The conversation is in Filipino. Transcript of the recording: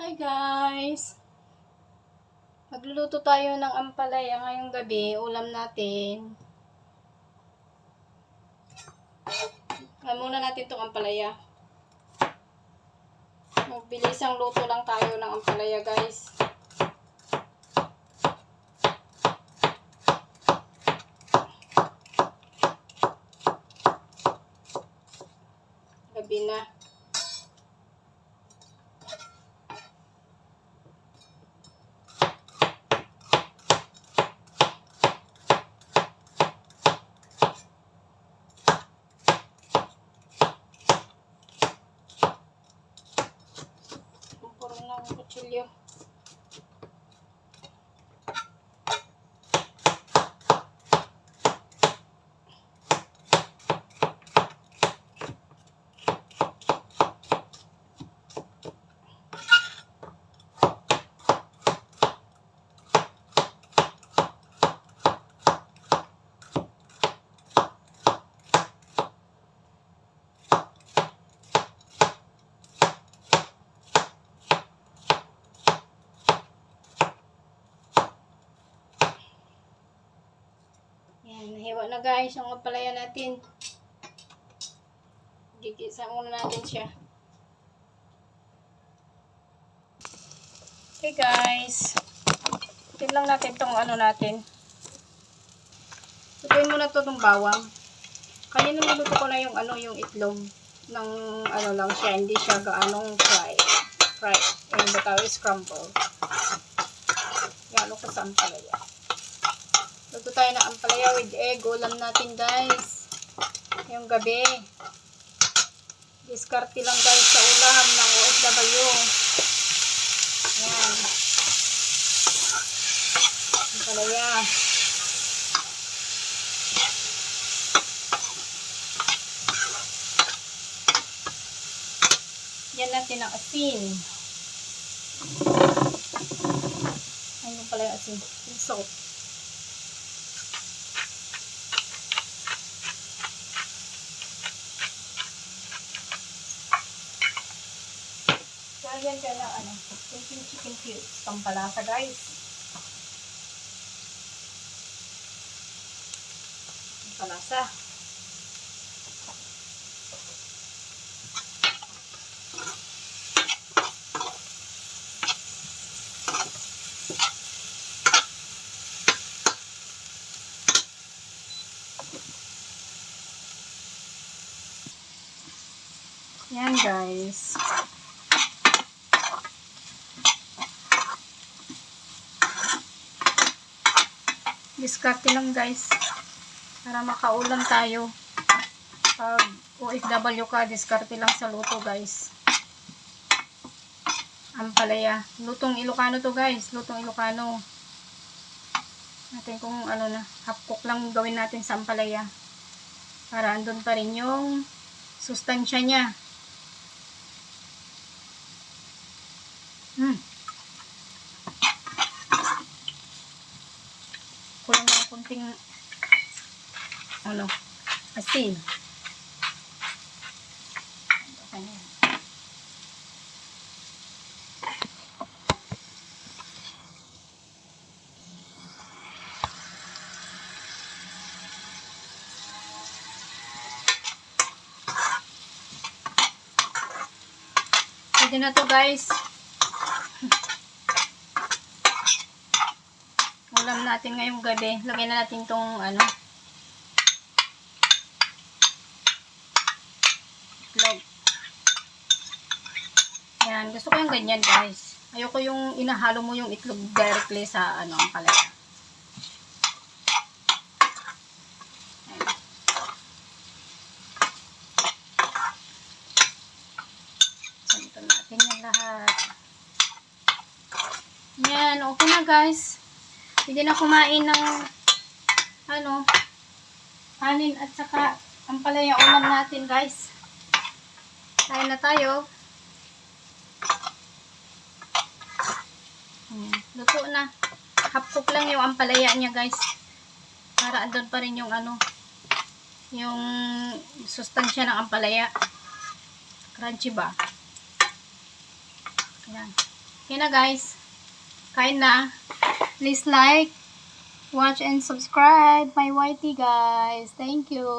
Hi guys! Magluluto tayo ng ampalaya ngayong gabi. Ulam natin. Muna natin itong ampalaya. Magbilisang luto lang tayo ng ampalaya guys. Gabi na. Puro ng kutsilyo. Yan, nahiwa na guys yung ampalaya natin. Gigisa muna natin siya. Okay guys. Ito lang natin itong natin. Lutuin muna ito ng bawang. Kanina niluto ko na yung yung itlog ng lang siya, hindi siya gaanong fry. Yung batawi scramble. Yalo ko sa ampalaya. Luto tayo ng ampalaya with egg. Ulam natin guys. Yung gabi. Diskarte lang guys sa ulam ng OFW. Ayan. Ampalaya. Yan natin ang asin. Ayun pala yung asin. Yung salt. Lagyan ka ng chicken cubes. Pampalasa guys. Pampalasa. Yan guys. Diskarte lang guys. Para makaulam tayo. Pag OFW ka, diskarte lang sa luto guys. Ampalaya. Lutong Ilocano to guys. Lutong Ilocano. Natin kung half cook lang gawin natin sa ampalaya. Para andun pa rin yung sustansya niya. Kulang ng kunting asin. Pwede na to guys. Ulam natin ngayong gabi. Lagyan na natin tong itlog. Yan. Gusto ko yung ganyan guys. Ayoko yung inahalo mo yung itlog directly sa ampalaya. Santo natin yung lahat. Yan. Okay na guys. Pwede na kumain ng kanin at saka ampalaya ulam natin guys. Kain na tayo. Luto na. Half cook lang yung ampalaya niya guys. Para andun pa rin yung yung sustansya ng ampalaya. Crunchy ba? Ayan. Okay na guys. Kain na. Please like, watch, and subscribe my YT guys. Thank you.